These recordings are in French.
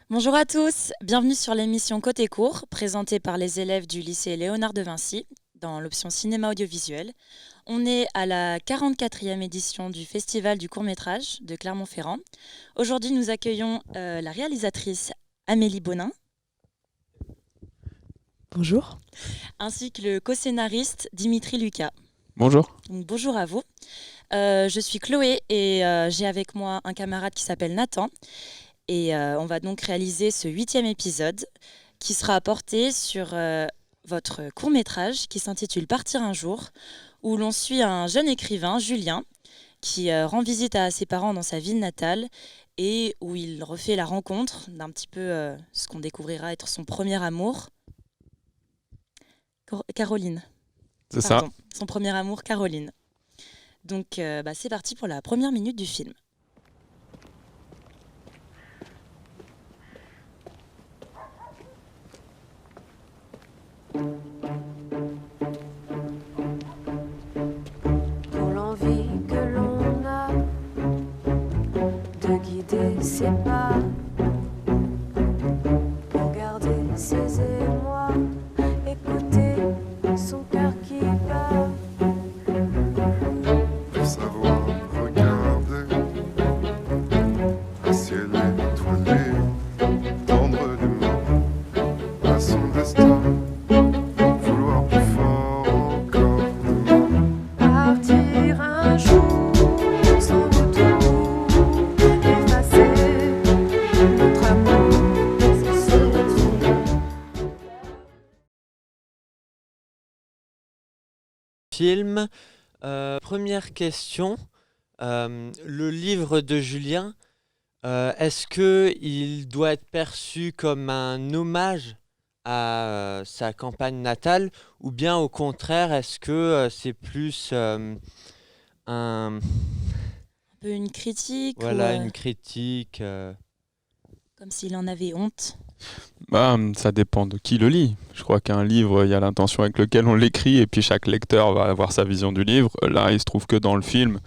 Bonjour à tous, bienvenue sur l'émission Côté Court, présentée par les élèves du lycée Léonard de Vinci, dans l'option cinéma audiovisuel. On est à la 44e édition du Festival du court-métrage de Clermont-Ferrand. Aujourd'hui, nous accueillons la réalisatrice Amélie Bonin. Bonjour. Ainsi que le co-scénariste Dimitri Lucas. Bonjour. Donc, bonjour à vous. Je suis Chloé et j'ai avec moi un camarade qui s'appelle Nathan. Et on va donc réaliser ce 8e épisode qui sera porté sur votre court-métrage qui s'intitule Partir un jour, où l'on suit un jeune écrivain, Julien, qui rend visite à ses parents dans sa ville natale et où il refait la rencontre d'un petit peu ce qu'on découvrira être son premier amour. Caroline. C'est Pardon, ça. son premier amour, Caroline. Donc c'est parti pour la première minute du film. Pour l'envie que l'on a de guider ses pas, pour garder ses émois, écouter son cœur qui bat. Pour savoir regarder un ciel étoilé, tendre des mains à son destin. Vouloir plus fort encore demain. Partir un jour sans retour, effacer notre amour, c'est se retrouver. Film. Première question. Le livre de Julien, est-ce qu'il doit être perçu comme un hommage à sa campagne natale ou bien au contraire, est-ce que c'est plus un peu une critique voilà, ou une critique comme s'il en avait honte. Ça dépend de qui le lit. Je crois qu'un livre, il y a l'intention avec laquelle on l'écrit et puis chaque lecteur va avoir sa vision du livre. Là, il se trouve que dans le film,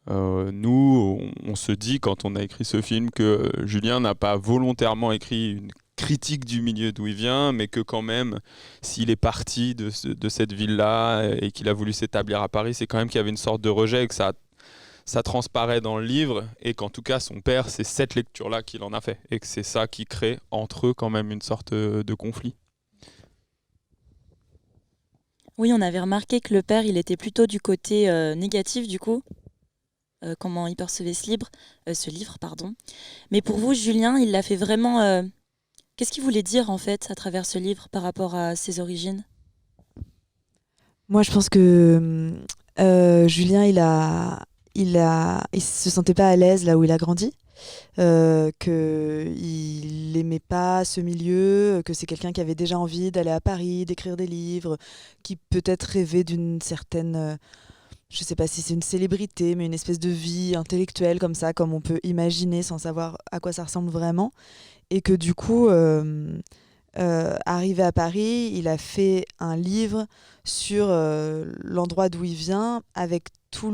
nous, on se dit quand on a écrit ce film que Julien n'a pas volontairement écrit une critique du milieu d'où il vient, mais que quand même, s'il est parti de cette ville-là et qu'il a voulu s'établir à Paris, c'est quand même qu'il y avait une sorte de rejet et que ça transparaît dans le livre et qu'en tout cas son père, c'est cette lecture-là qu'il en a fait et que c'est ça qui crée entre eux quand même une sorte de conflit. Oui, on avait remarqué que le père, il était plutôt du côté négatif du coup, comment il percevait ce livre. Mais pour vous, Julien, il l'a fait vraiment... Qu'est-ce qu'il voulait dire en fait à travers ce livre par rapport à ses origines ? Moi, je pense que Julien, il se sentait pas à l'aise là où il a grandi, qu'il aimait pas ce milieu, que c'est quelqu'un qui avait déjà envie d'aller à Paris, d'écrire des livres, qui peut-être rêvait d'une certaine, je sais pas si c'est une célébrité, mais une espèce de vie intellectuelle comme ça, comme on peut imaginer sans savoir à quoi ça ressemble vraiment, et que du coup, arrivé à Paris, il a fait un livre sur l'endroit d'où il vient, avec tout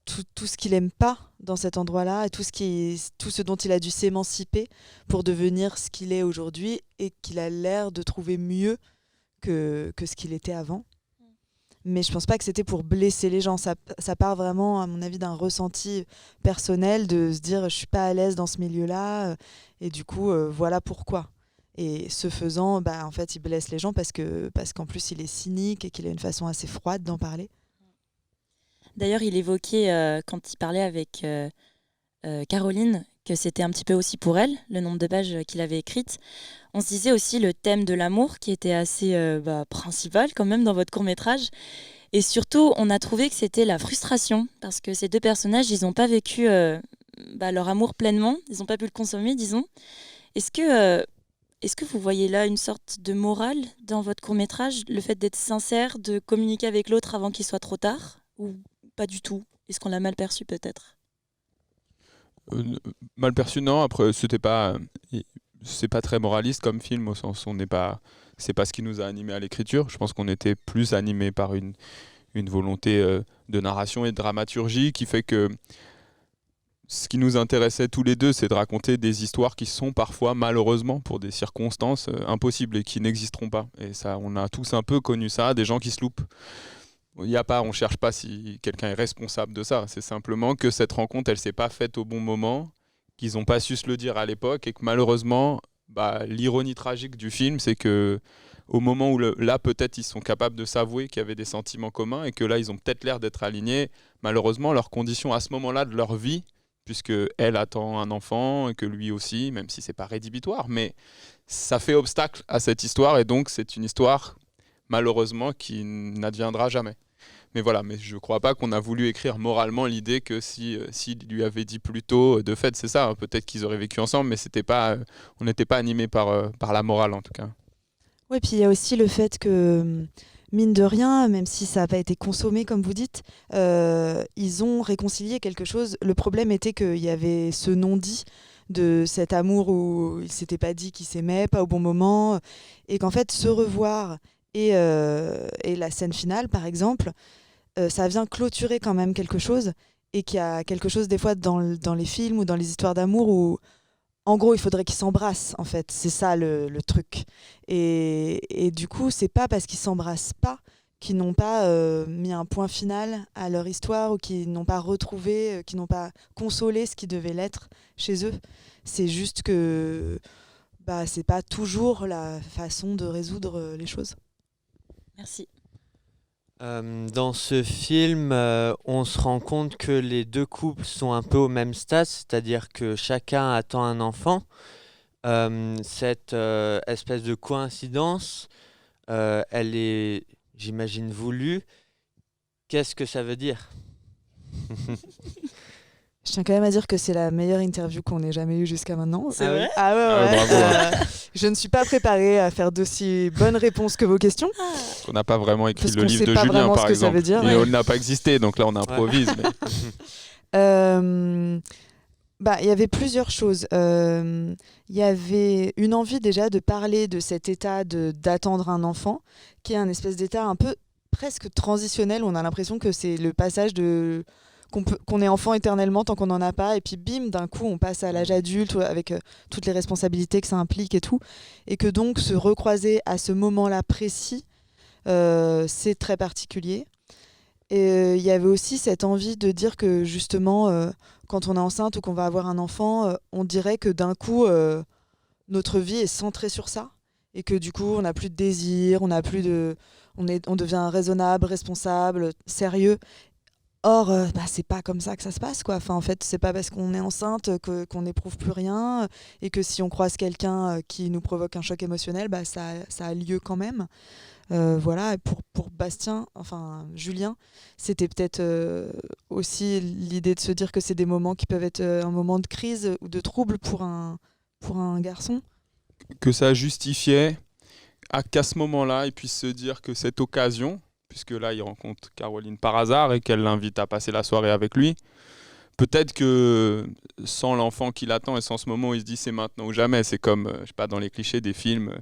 tout ce qu'il aime pas dans cet endroit-là et tout ce dont il a dû s'émanciper pour devenir ce qu'il est aujourd'hui et qu'il a l'air de trouver mieux que ce qu'il était avant. Mais je pense pas que c'était pour blesser les gens. Ça part vraiment, à mon avis, d'un ressenti personnel de se dire je suis pas à l'aise dans ce milieu-là et du coup voilà pourquoi. Et ce faisant, en fait, il blesse les gens parce qu'en plus il est cynique et qu'il a une façon assez froide d'en parler. D'ailleurs, il évoquait, quand il parlait avec Caroline, que c'était un petit peu aussi pour elle, le nombre de pages qu'il avait écrites. On se disait aussi le thème de l'amour, qui était assez principal quand même dans votre court-métrage. Et surtout, on a trouvé que c'était la frustration, parce que ces deux personnages, ils n'ont pas vécu leur amour pleinement, ils n'ont pas pu le consommer, disons. Est-ce que vous voyez là une sorte de morale dans votre court-métrage, le fait d'être sincère, de communiquer avec l'autre avant qu'il soit trop tard, ou pas du tout? Est-ce qu'on l'a mal perçu peut-être? Mal perçu, non. Après, c'est pas très moraliste comme film, au sens où c'est pas ce qui nous a animés à l'écriture. Je pense qu'on était plus animés par une volonté de narration et de dramaturgie qui fait que ce qui nous intéressait tous les deux, c'est de raconter des histoires qui sont parfois, malheureusement, pour des circonstances impossibles et qui n'existeront pas. Et ça, on a tous un peu connu ça, des gens qui se loupent. On cherche pas si quelqu'un est responsable de ça. C'est simplement que cette rencontre, elle s'est pas faite au bon moment, qu'ils n'ont pas su se le dire à l'époque et que malheureusement, l'ironie tragique du film, c'est que au moment où là, peut-être, ils sont capables de s'avouer qu'il y avait des sentiments communs et que là, ils ont peut-être l'air d'être alignés. Malheureusement, leurs conditions à ce moment-là de leur vie, puisque elle attend un enfant et que lui aussi, même si c'est pas rédhibitoire, mais ça fait obstacle à cette histoire et donc c'est une histoire malheureusement qui n'adviendra jamais. Mais voilà, mais je crois pas qu'on a voulu écrire moralement l'idée que s'il lui avait dit plus tôt, de fait c'est ça, hein, peut-être qu'ils auraient vécu ensemble, mais on n'était pas animés par la morale en tout cas. Oui, puis il y a aussi le fait que, mine de rien, même si ça n'a pas été consommé comme vous dites, ils ont réconcilié quelque chose. Le problème était qu'il y avait ce non-dit de cet amour où ils ne s'étaient pas dit qu'ils s'aimaient, pas au bon moment, et qu'en fait se revoir et la scène finale, par exemple, ça vient clôturer quand même quelque chose, et qu'il y a quelque chose des fois dans les films ou dans les histoires d'amour où, en gros, il faudrait qu'ils s'embrassent, en fait. C'est ça le truc. Et du coup, c'est pas parce qu'ils s'embrassent pas qu'ils n'ont pas mis un point final à leur histoire ou qu'ils n'ont pas retrouvé, qu'ils n'ont pas consolé ce qui devait l'être chez eux. C'est juste que c'est pas toujours la façon de résoudre les choses. Merci. Dans ce film, on se rend compte que les deux couples sont un peu au même stade, c'est-à-dire que chacun attend un enfant. Cette espèce de coïncidence, elle est, j'imagine, voulue. Qu'est-ce que ça veut dire? Je tiens quand même à dire que c'est la meilleure interview qu'on ait jamais eue jusqu'à maintenant. C'est vrai? Ah ouais, Ah, ouais. bravo. Je ne suis pas préparée à faire d'aussi bonnes réponses que vos questions. On n'a pas vraiment écrit Parce le qu'on livre sait de pas Julien vraiment par ce que ça exemple. veut dire, Et ouais. il n'a pas existé, donc là on improvise. Mais... Il y avait plusieurs choses. Il y avait une envie déjà de parler de cet état d'attendre un enfant, qui est un espèce d'état un peu presque transitionnel. On a l'impression que c'est le passage qu'on est enfant éternellement tant qu'on n'en a pas, et puis bim, d'un coup on passe à l'âge adulte avec toutes les responsabilités que ça implique et tout, et que donc se recroiser à ce moment-là précis, c'est très particulier. Et il y avait aussi cette envie de dire que justement, quand on est enceinte ou qu'on va avoir un enfant, on dirait que d'un coup, notre vie est centrée sur ça. Et que du coup, on n'a plus de désir, on devient raisonnable, responsable, sérieux. Or, c'est pas comme ça que ça se passe, quoi. Enfin, en fait, c'est pas parce qu'on est enceinte qu'on n'éprouve plus rien, et que si on croise quelqu'un qui nous provoque un choc émotionnel, ça a lieu quand même. Voilà, et pour Bastien, enfin Julien, c'était peut-être aussi l'idée de se dire que c'est des moments qui peuvent être un moment de crise ou de trouble pour un garçon. Que ça justifiait qu'à ce moment-là, il puisse se dire que cette occasion, puisque là il rencontre Caroline par hasard et qu'elle l'invite à passer la soirée avec lui, peut-être que sans l'enfant qui l'attend et sans ce moment où il se dit c'est maintenant ou jamais, c'est comme, je sais pas, dans les clichés des films,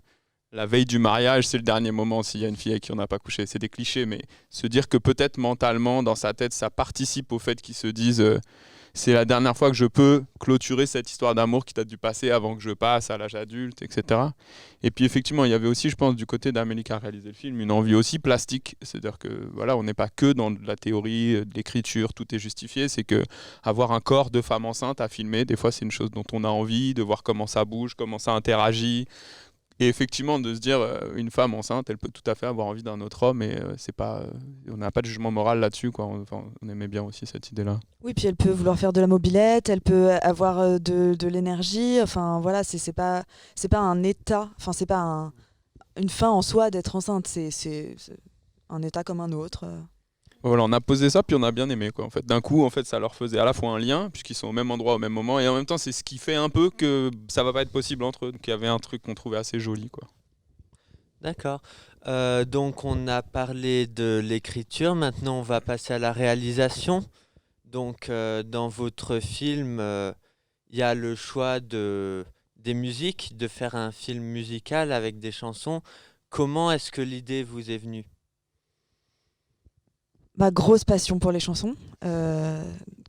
la veille du mariage, c'est le dernier moment s'il y a une fille avec qui on n'a pas couché. C'est des clichés, mais se dire que peut-être mentalement, dans sa tête, ça participe au fait qu'ils se disent c'est la dernière fois que je peux clôturer cette histoire d'amour qui date du passé avant que je passe à l'âge adulte, etc. Et puis effectivement, il y avait aussi, je pense, du côté d'Amélie qui a réalisé le film, une envie aussi plastique. C'est-à-dire que voilà, on n'est pas que dans de la théorie, de l'écriture, tout est justifié. C'est que avoir un corps de femme enceinte à filmer, des fois, c'est une chose dont on a envie, de voir comment ça bouge, comment ça interagit. Et effectivement, de se dire, une femme enceinte, elle peut tout à fait avoir envie d'un autre homme, et c'est pas, on n'a pas de jugement moral là-dessus, quoi. On aimait bien aussi cette idée-là. Oui, puis elle peut vouloir faire de la mobilette, elle peut avoir de l'énergie. Enfin, voilà, c'est pas un état. Enfin, c'est pas une fin en soi d'être enceinte. C'est un état comme un autre. Voilà, on a posé ça, puis on a bien aimé, quoi. En fait, d'un coup, en fait, ça leur faisait à la fois un lien, puisqu'ils sont au même endroit au même moment, et en même temps, c'est ce qui fait un peu que ça va pas être possible entre eux. Donc, il y avait un truc qu'on trouvait assez joli, quoi. D'accord. Donc on a parlé de l'écriture, maintenant on va passer à la réalisation. Donc dans votre film, il y a le choix des musiques, de faire un film musical avec des chansons. Comment est-ce que l'idée vous est venue? Ma grosse passion pour les chansons,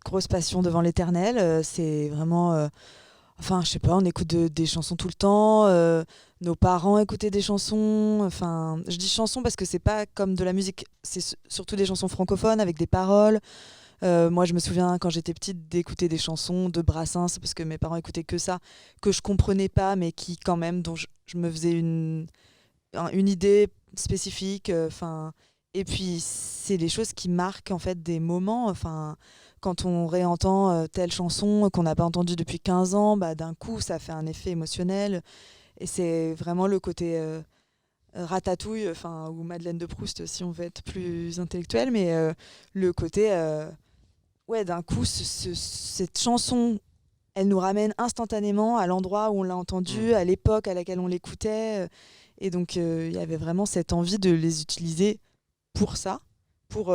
grosse passion devant l'éternel. C'est vraiment, enfin, je sais pas, on écoute des chansons tout le temps. Nos parents écoutaient des chansons. Enfin, je dis chansons parce que c'est pas comme de la musique. C'est surtout des chansons francophones avec des paroles. Moi, je me souviens quand j'étais petite d'écouter des chansons de Brassens parce que mes parents écoutaient que ça, que je comprenais pas, mais qui quand même, dont je me faisais une idée spécifique. Enfin, et puis c'est des choses qui marquent en fait des moments. Enfin, quand on réentend telle chanson qu'on n'a pas entendue depuis 15 ans, bah, d'un coup, ça fait un effet émotionnel. Et c'est vraiment le côté Ratatouille, enfin, ou Madeleine de Proust, si on veut être plus intellectuel, mais le côté, ouais, d'un coup, cette chanson, elle nous ramène instantanément à l'endroit où on l'a entendue, à l'époque à laquelle on l'écoutait. Et donc, il y avait vraiment cette envie de les utiliser pour ça, pour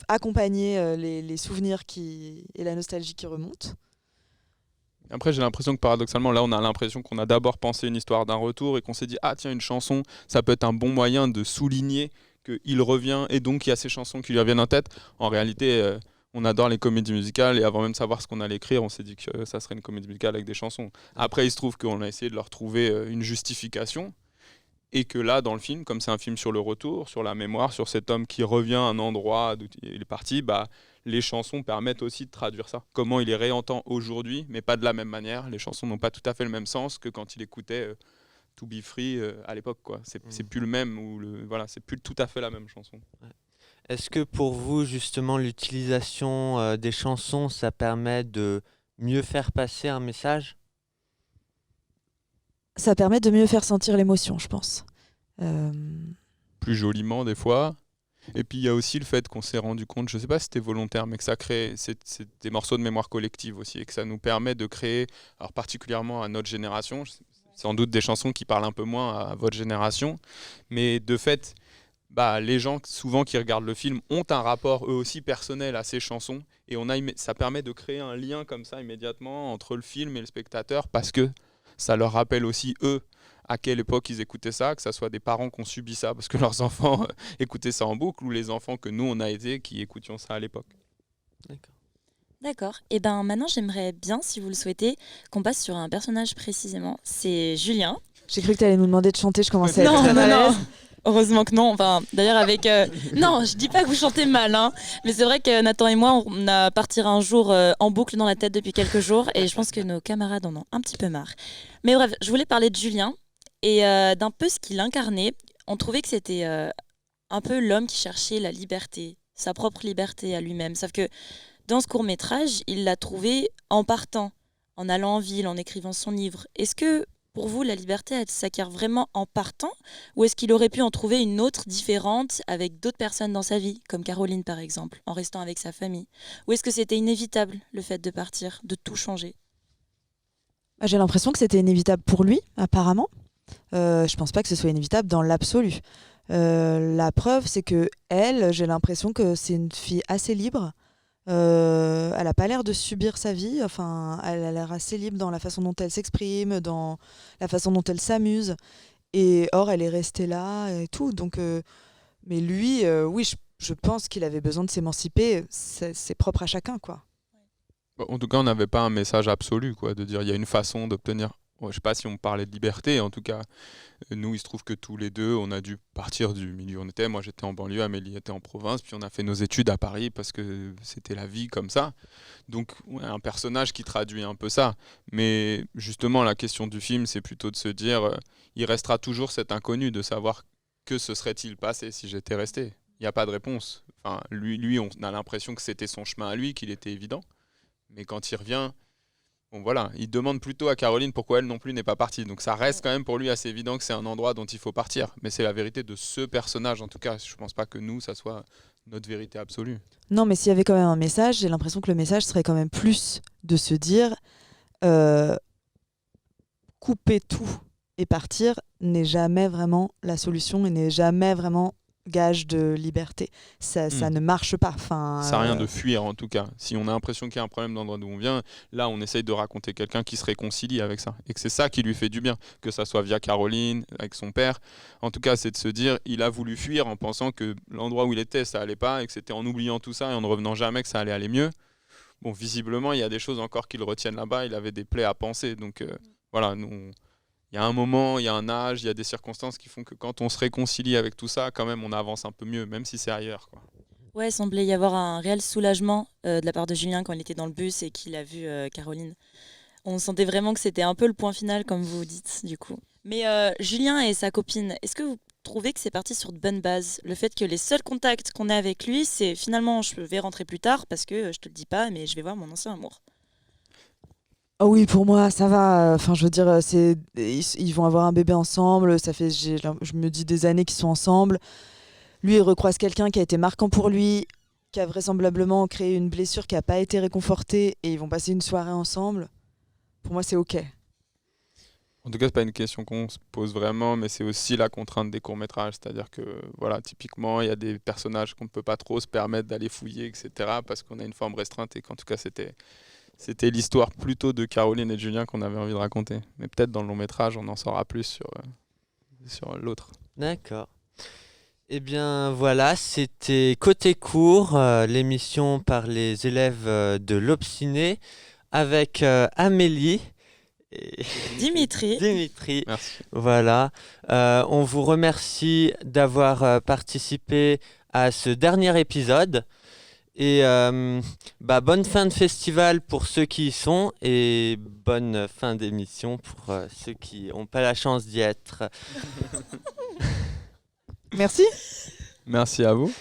accompagner les souvenirs et la nostalgie qui remontent. Après, j'ai l'impression que paradoxalement, là, on a l'impression qu'on a d'abord pensé une histoire d'un retour et qu'on s'est dit, ah tiens, une chanson, ça peut être un bon moyen de souligner qu'il revient et donc il y a ces chansons qui lui reviennent en tête. En réalité, on adore les comédies musicales et avant même de savoir ce qu'on allait écrire, on s'est dit que ça serait une comédie musicale avec des chansons. Après, il se trouve qu'on a essayé de leur trouver une justification. Et que là, dans le film, comme c'est un film sur le retour, sur la mémoire, sur cet homme qui revient à un endroit d'où il est parti, bah, les chansons permettent aussi de traduire ça. Comment il les réentend aujourd'hui, mais pas de la même manière. Les chansons n'ont pas tout à fait le même sens que quand il écoutait To Be Free à l'époque, quoi. C'est plus le même, voilà, c'est plus tout à fait la même chanson. Est-ce que pour vous, justement, l'utilisation des chansons, ça permet de mieux faire passer un message? Ça permet de mieux faire sentir l'émotion, je pense. Plus joliment, des fois. Et puis il y a aussi le fait qu'on s'est rendu compte, je ne sais pas si c'était volontaire, mais que ça crée c'est des morceaux de mémoire collective aussi, et que ça nous permet de créer, alors particulièrement à notre génération, sans doute des chansons qui parlent un peu moins à votre génération, mais de fait, bah, les gens souvent qui regardent le film ont un rapport eux aussi personnel à ces chansons, et ça permet de créer un lien comme ça immédiatement entre le film et le spectateur, parce que ça leur rappelle aussi eux à quelle époque ils écoutaient ça, que ce soit des parents qui ont subi ça parce que leurs enfants écoutaient ça en boucle, ou les enfants que nous on a été qui écoutions ça à l'époque. D'accord. Et ben maintenant, j'aimerais bien, si vous le souhaitez, qu'on passe sur un personnage précisément. C'est Julien. J'ai cru que tu allais nous demander de chanter, je commençais à être Non, très non, mal à non. l'aise. Heureusement que non. Enfin, d'ailleurs, avec. Non, je dis pas que vous chantez mal, hein. Mais c'est vrai que Nathan et moi, on a parti un jour en boucle dans la tête depuis quelques jours. Et je pense que nos camarades en ont un petit peu marre. Mais bref, je voulais parler de Julien et d'un peu ce qu'il incarnait. On trouvait que c'était un peu l'homme qui cherchait la liberté, sa propre liberté à lui-même. Sauf que dans ce court-métrage, il l'a trouvé en partant, en allant en ville, en écrivant son livre. Est-ce que pour vous, la liberté, elle s'acquiert vraiment en partant, ou est-ce qu'il aurait pu en trouver une autre différente avec d'autres personnes dans sa vie, comme Caroline par exemple, en restant avec sa famille? Ou est-ce que c'était inévitable, le fait de partir, de tout changer? J'ai l'impression que c'était inévitable pour lui, apparemment. Je pense pas que ce soit inévitable dans l'absolu. La preuve, c'est que elle, j'ai l'impression que c'est une fille assez libre. Elle n'a pas l'air de subir sa vie. Enfin, elle a l'air assez libre dans la façon dont elle s'exprime, dans la façon dont elle s'amuse. Et or, elle est restée là et tout. Donc, mais lui, oui, je pense qu'il avait besoin de s'émanciper. C'est propre à chacun, quoi. En tout cas, on n'avait pas un message absolu, quoi, de dire il y a une façon d'obtenir. Ouais, je sais pas si on parlait de liberté, en tout cas, nous, il se trouve que tous les deux, on a dû partir du milieu où on était. Moi, j'étais en banlieue, Amélie était en province, puis on a fait nos études à Paris parce que c'était la vie comme ça. Donc, ouais, un personnage qui traduit un peu ça. Mais justement, la question du film, c'est plutôt de se dire, il restera toujours cet inconnu de savoir que se serait-il passé si j'étais resté. Il n'y a pas de réponse. Enfin, lui, on a l'impression que c'était son chemin à lui, qu'il était évident. Mais quand il revient, bon voilà, il demande plutôt à Caroline pourquoi elle non plus n'est pas partie. Donc ça reste quand même pour lui assez évident que c'est un endroit dont il faut partir. Mais c'est la vérité de ce personnage en tout cas. Je pense pas que nous, ça soit notre vérité absolue. Non, mais s'il y avait quand même un message, j'ai l'impression que le message serait quand même plus de se dire euh, couper tout et partir n'est jamais vraiment la solution et n'est jamais vraiment gage de liberté. Ça ne marche pas. Enfin, Ça sert à rien de fuir en tout cas. Si on a l'impression qu'il y a un problème dans l'endroit d'où on vient, là on essaye de raconter quelqu'un qui se réconcilie avec ça. Et que c'est ça qui lui fait du bien. Que ça soit via Caroline, avec son père. En tout cas, c'est de se dire, il a voulu fuir en pensant que l'endroit où il était, ça allait pas. Et que c'était en oubliant tout ça et en ne revenant jamais que ça allait aller mieux. Bon, visiblement, il y a des choses encore qui le retiennent là-bas. Il avait des plaies à penser. Donc voilà, il y a un moment, il y a un âge, il y a des circonstances qui font que quand on se réconcilie avec tout ça, quand même, on avance un peu mieux, même si c'est ailleurs, quoi. Ouais, il semblait y avoir un réel soulagement de la part de Julien quand il était dans le bus et qu'il a vu Caroline. On sentait vraiment que c'était un peu le point final, comme vous dites, du coup. Mais Julien et sa copine, est-ce que vous trouvez que c'est parti sur de bonnes bases? Le fait que les seuls contacts qu'on ait avec lui, c'est finalement je vais rentrer plus tard parce que je te le dis pas, mais je vais voir mon ancien amour. oh oui, pour moi, ça va. Enfin, je veux dire, ils vont avoir un bébé ensemble. Ça fait, je me dis des années qu'ils sont ensemble. Lui, il recroise quelqu'un qui a été marquant pour lui, qui a vraisemblablement créé une blessure qui n'a pas été réconfortée, et ils vont passer une soirée ensemble. Pour moi, c'est OK. En tout cas, c'est pas une question qu'on se pose vraiment, mais c'est aussi la contrainte des courts-métrages. C'est-à-dire que, voilà, typiquement, il y a des personnages qu'on ne peut pas trop se permettre d'aller fouiller, etc., parce qu'on a une forme restreinte et qu'en tout cas, c'était l'histoire plutôt de Caroline et de Julien qu'on avait envie de raconter. Mais peut-être dans le long-métrage, on en saura plus sur l'autre. D'accord. Eh bien voilà, c'était Côté Court, l'émission par les élèves de l'Obstiné avec Amélie et Dimitri. Dimitri. Merci. Voilà. On vous remercie d'avoir participé à ce dernier épisode. Et bonne fin de festival pour ceux qui y sont et bonne fin d'émission pour ceux qui n'ont pas la chance d'y être. Merci. Merci à vous.